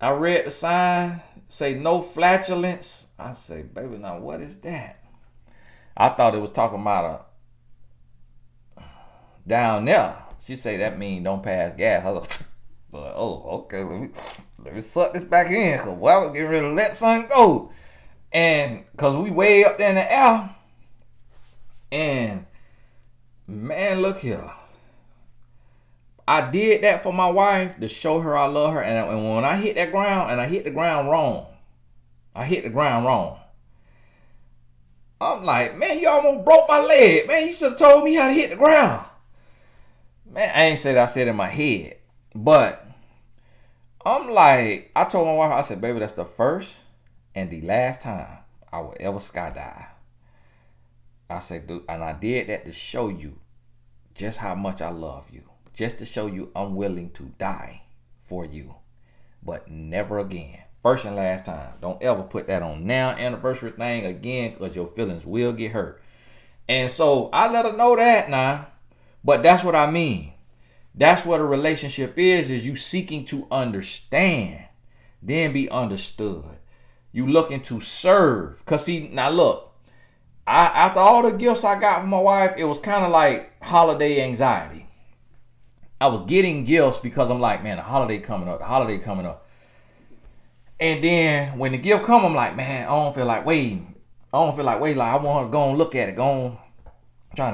I read the sign, say no flatulence. I say, baby, now what is that? I thought it was talking about a down there. She say that mean don't pass gas. I was like, oh, okay, let me suck this back in, cause I was getting ready to let something go. And cause we way up there in the air. And man, look here. I did that for my wife to show her I love her. And when I hit that ground, and I hit the ground wrong. I'm like, man, you almost broke my leg. Man, you should have told me how to hit the ground. Man, I ain't said I said in my head. But I'm like, I told my wife, I said, baby, that's the first and the last time I will ever skydive. I said, dude, and I did that to show you just how much I love you. Just to show you I'm willing to die for you. But never again. First and last time. Don't ever put that on now anniversary thing again, because your feelings will get hurt. And so I let her know that now. But that's what I mean. That's what a relationship is you seeking to understand, then be understood. You looking to serve. Because see, now look, after all the gifts I got from my wife, it was kind of like holiday anxiety. I was getting gifts because I'm like, man, the holiday coming up. And then when the gift come, I'm like, man, I don't feel like waiting. Like I want her to go and look at it. Trying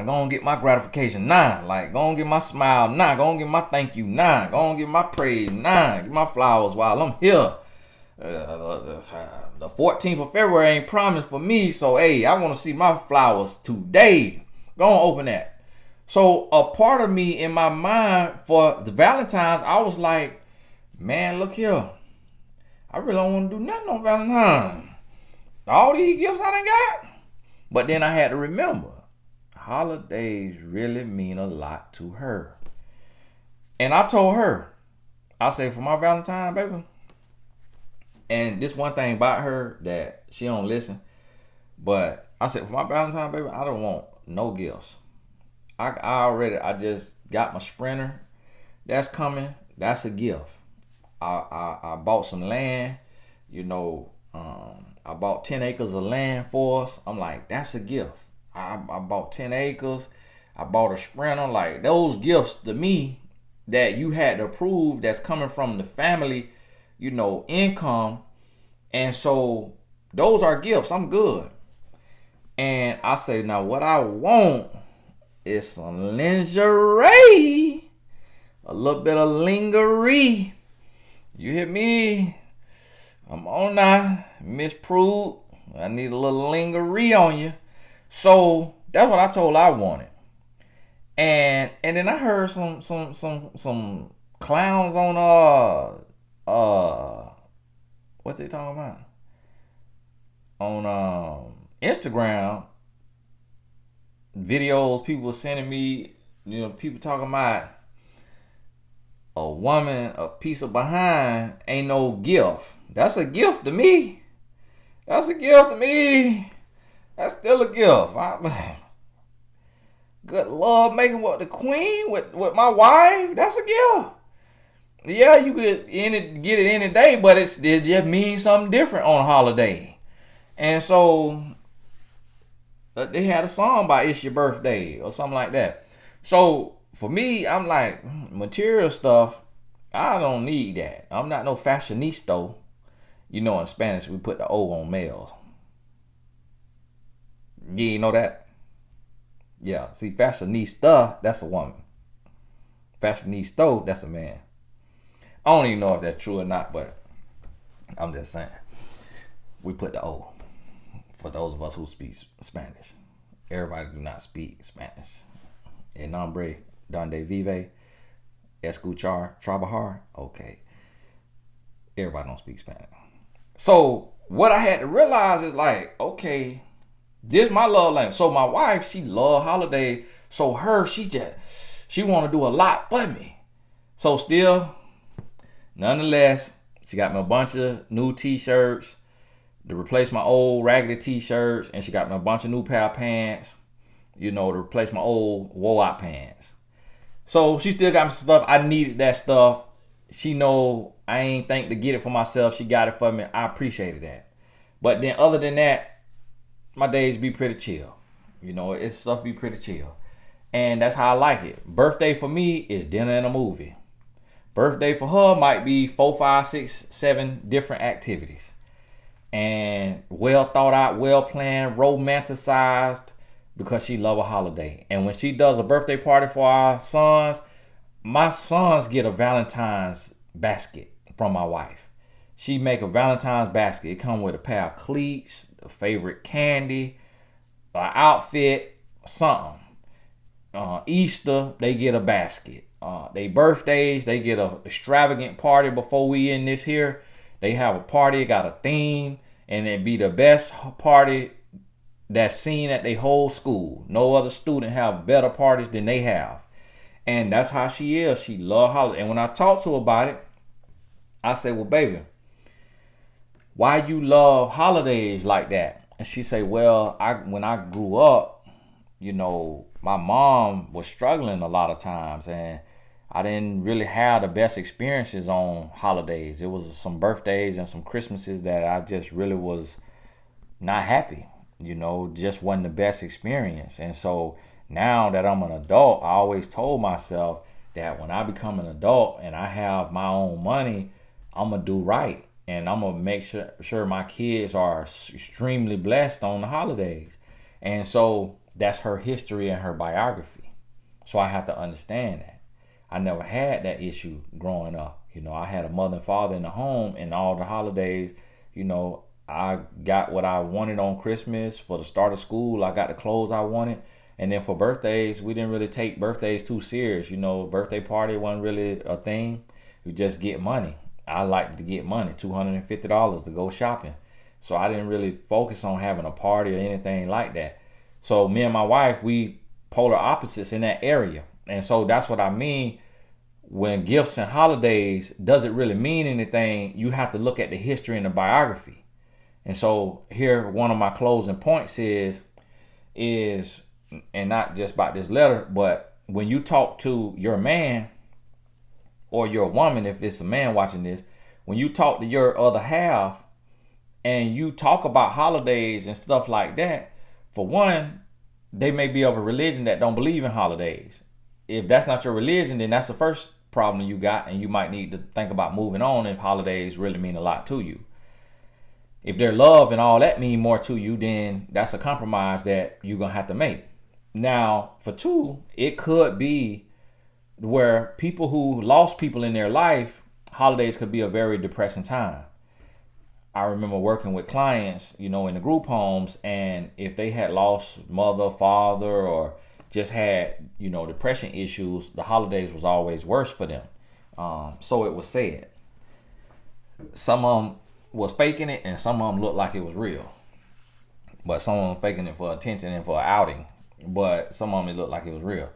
to go and get my gratification. Like, go and get my smile. Go and get my thank you. Go and get my praise. Get my flowers while I'm here. The 14th of February ain't promised for me. So, hey, I want to see my flowers today. Go and open that. So a part of me in my mind for the Valentine's, I was like, man, look here. I really don't want to do nothing on Valentine's. All these gifts I done got. But then I had to remember, holidays really mean a lot to her. And I told her, I say for my Valentine, baby. And this one thing about her that she don't listen. But I said, for my Valentine, baby, I don't want no gifts. I just got my Sprinter. That's coming. That's a gift. I bought some land. I bought 10 acres of land for us. I'm like, that's a gift. I bought 10 acres. I bought a Sprinter. Like, those gifts to me that you had to prove that's coming from the family, income. And so those are gifts. I'm good. And I say, now what I want is some lingerie. A little bit of lingerie. You hear me? I'm on now, Miss Prude. I need a little lingerie on you. So that's what I told her I wanted. And then I heard some clowns on what they talking about? On Instagram, videos people were sending me, people talking about a woman, a piece of behind ain't no gift. That's a gift to me. That's still a gift. Good love making what the queen with my wife. That's a gift. Yeah, you could get it any day, but it just means something different on a holiday. And so they had a song by It's Your Birthday or something like that. So for me, I'm like, material stuff, I don't need that. I'm not no fashionista. In Spanish, we put the O on males. You know that? Yeah, see, fashionista, that's a woman. Fashionista, that's a man. I don't even know if that's true or not, but I'm just saying. We put the O for those of us who speak Spanish. Everybody do not speak Spanish. En nombre donde vive escuchar trabajar. Okay. Everybody don't speak Spanish. So what I had to realize is like, okay, this is my love language. So my wife, she love holidays. So she want to do a lot for me. So still, nonetheless, she got me a bunch of new t-shirts to replace my old raggedy t-shirts. And she got me a bunch of new pair of pants, to replace my old wore-out pants. So she still got me some stuff. I needed that stuff. She know I ain't think to get it for myself. She got it for me. I appreciated that. But then other than that, my days be pretty chill. It's stuff be pretty chill. And that's how I like it. Birthday for me is dinner and a movie. Birthday for her might be 4, 5, 6, 7 different activities. And well thought out, well planned, romanticized, because she love a holiday. And when she does a birthday party for our sons, my sons get a Valentine's basket from my wife. She make a Valentine's basket. It come with a pair of cleats, a favorite candy, an outfit, something. Easter, they get a basket. They birthdays, they get a extravagant party before we in this here. They have a party, got a theme, and it be the best party that's seen at their whole school. No other student have better parties than they have. And that's how she is. She love holidays. And when I talk to her about it, I say, well, baby, why you love holidays like that? And she say, well, when I grew up, my mom was struggling a lot of times, and I didn't really have the best experiences on holidays. It was some birthdays and some Christmases that I just really was not happy. Just wasn't the best experience. And so now that I'm an adult, I always told myself that when I become an adult and I have my own money, I'm going to do right. And I'm going to make sure my kids are extremely blessed on the holidays. And so that's her history and her biography. So I have to understand that. I never had that issue growing up. I had a mother and father in the home, and all the holidays, I got what I wanted on Christmas. For the start of school, I got the clothes I wanted. And then for birthdays, we didn't really take birthdays too serious. Birthday party wasn't really a thing. We just get money. I liked to get money, $250 to go shopping. So I didn't really focus on having a party or anything like that. So me and my wife, we polar opposites in that area. And so that's what I mean. When gifts and holidays doesn't really mean anything, you have to look at the history and the biography. And so here, one of my closing points is, and not just about this letter, but when you talk to your man or your woman, if it's a man watching this, when you talk to your other half and you talk about holidays and stuff like that, for one, they may be of a religion that don't believe in holidays. If that's not your religion, then that's the first problem you got, and you might need to think about moving on if holidays really mean a lot to you. If their love and all that mean more to you, then that's a compromise that you're going to have to make. Now, for two, it could be where people who lost people in their life, holidays could be a very depressing time. I remember working with clients, in the group homes, and if they had lost mother, father, or just had, depression issues, the holidays was always worse for them. So it was said. Some of them was faking it, and some of them looked like it was real. But some of them faking it for attention and for an outing. But some of them, it looked like it was real.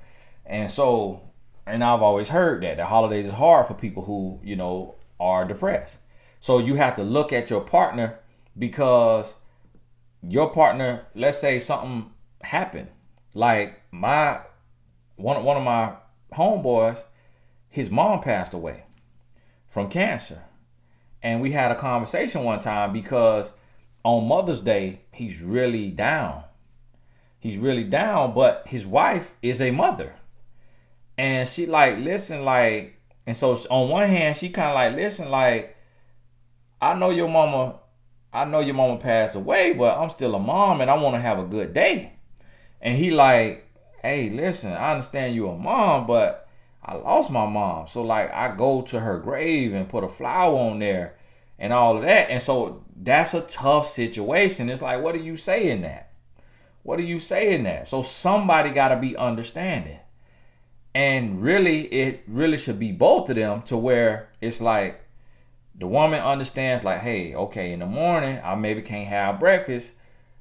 And so, and I've always heard that the holidays is hard for people who, are depressed. So you have to look at your partner, because your partner, let's say something happened. Like one of my homeboys, his mom passed away from cancer. And we had a conversation one time, because on Mother's Day, he's really down. He's really down, but his wife is a mother. And she listen, and so on one hand, she kind of listen, I know your mama passed away, but I'm still a mom and I want to have a good day. And he hey, listen, I understand you a mom, but I lost my mom. So I go to her grave and put a flower on there and all of that. And so that's a tough situation. It's what do you say in that? What do you say in that? So somebody got to be understanding. And really, it really should be both of them, to where it's the woman understands hey, okay, in the morning, I maybe can't have breakfast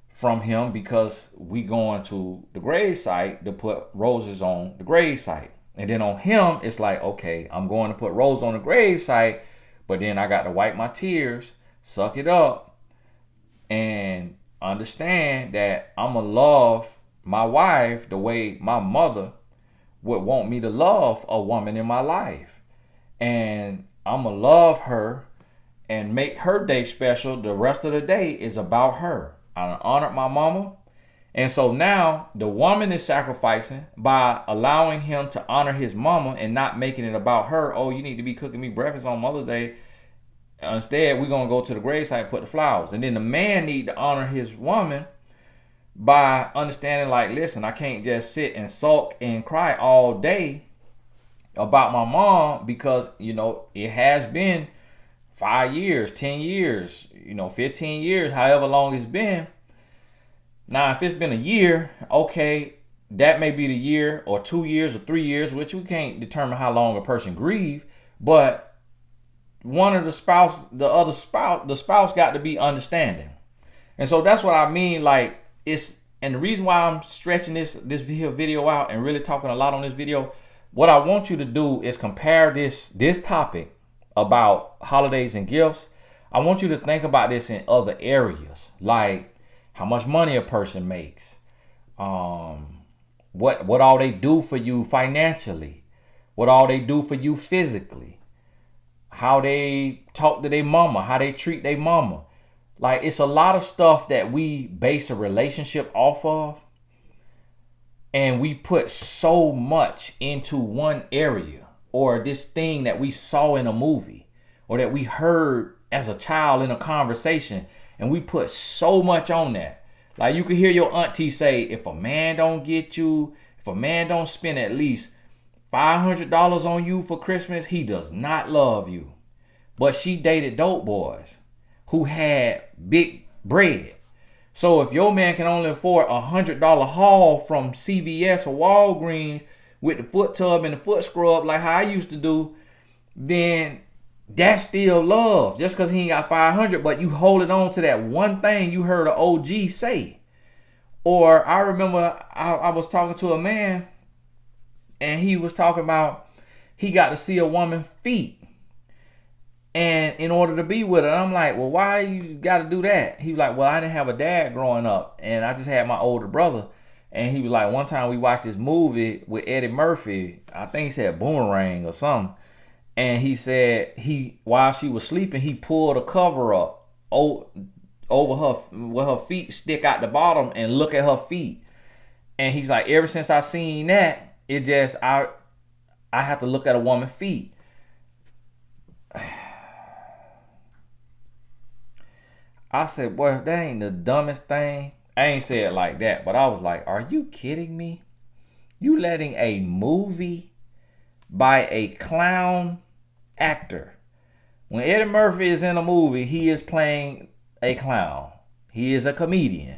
from him because we going to the grave site to put roses on the grave site. And then on him, it's okay, I'm going to put roses on the grave site, but then I got to wipe my tears, suck it up, and understand that I'm going to love my wife the way my mother would want me to love a woman in my life. And I'm going to love her and make her day special. The rest of the day is about her. I honored my mama. And so now the woman is sacrificing by allowing him to honor his mama and not making it about her. Oh, you need to be cooking me breakfast on Mother's Day. Instead, we're going to go to the gravesite and put the flowers. And then the man need to honor his woman by understanding, like, listen, I can't just sit and sulk and cry all day about my mom because, you know, it has been 5 years, 10 years, 15 years, however long it's been. Now, if it's been a year, okay, that may be the year or 2 years or 3 years, which we can't determine how long a person grieve, but one of the spouse got to be understanding. And so that's what I mean. Like, and the reason why I'm stretching this video out and really talking a lot on this video, what I want you to do is compare this topic about holidays and gifts. I want you to think about this in other areas, like how much money a person makes, what all they do for you financially, what all they do for you physically, how they talk to their mama, how they treat their mama. Like, it's a lot of stuff that we base a relationship off of, and we put so much into one area, or this thing that we saw in a movie or that we heard as a child in a conversation, and we put so much on that. Like, you could hear your auntie say, if a man don't spend at least $500 on you for Christmas, he does not love you. But she dated dope boys who had big bread. So if your man can only afford $100 haul from CVS or Walgreens with the foot tub and the foot scrub like how I used to do, then that's still love. Just because he ain't got 500, but you holding on to that one thing you heard an OG say. Or I remember I was talking to a man, and he was talking about he got to see a woman's feet, and in order to be with her. I'm like, well, why you got to do that? He was like, well, I didn't have a dad growing up, and I just had my older brother. And he was like, one time we watched this movie with Eddie Murphy. I think he said Boomerang or something. And he said while she was sleeping, he pulled a cover up over her where her feet stick out the bottom and look at her feet. And he's like, ever since I seen that, it just I have to look at a woman's feet. I said, boy, that ain't the dumbest thing. I ain't say it like that, but I was like, are you kidding me? You letting a movie by a clown actor. When Eddie Murphy is in a movie, he is playing a clown. He is a comedian.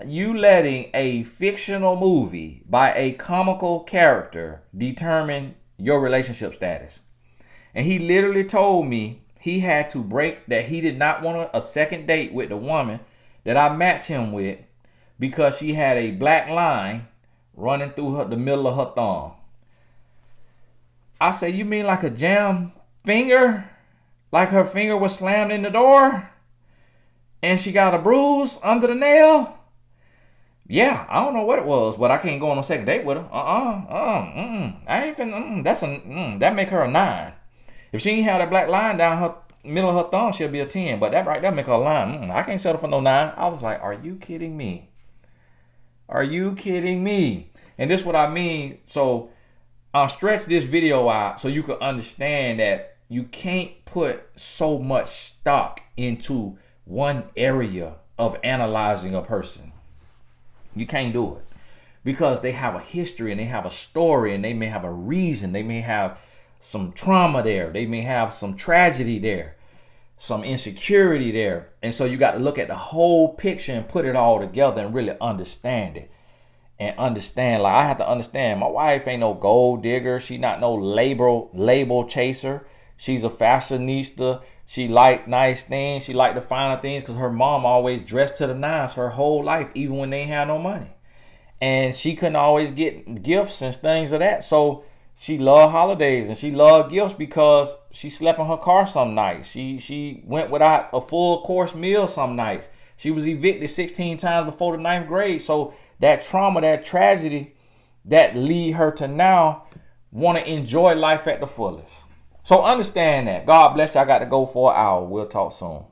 You letting a fictional movie by a comical character determine your relationship status. And he literally told me he had to break that. He did not want a second date with the woman that I matched him with because she had a black line running through the middle of her thumb. I said, you mean like a jam finger? Like her finger was slammed in the door and she got a bruise under the nail? Yeah, I don't know what it was, but I can't go on a second date with her. I ain't finna, that make her a 9. If she ain't had a black line down her middle of her thumb, she'll be a 10. But that right there make her a line. I can't settle for no 9. I was like, are you kidding me? Are you kidding me? And this is what I mean. So I'll stretch this video out so you can understand that you can't put so much stock into one area of analyzing a person. You can't do it because they have a history and they have a story and they may have a reason. They may have some trauma there. They may have some tragedy there, some insecurity there. And so you got to look at the whole picture and put it all together and really understand it. And understand, like, I have to understand, my wife ain't no gold digger. She not no label chaser. She's a fashionista. She like nice things. She like the finer things because her mom always dressed to the nines her whole life, even when they ain't had no money. And she couldn't always get gifts and things of that. So she loved holidays and she loved gifts because she slept in her car some nights. She went without a full course meal some nights. She was evicted 16 times before the 9th grade. So that trauma, that tragedy that lead her to now want to enjoy life at the fullest. So understand that. God bless you. I got to go for an hour. We'll talk soon.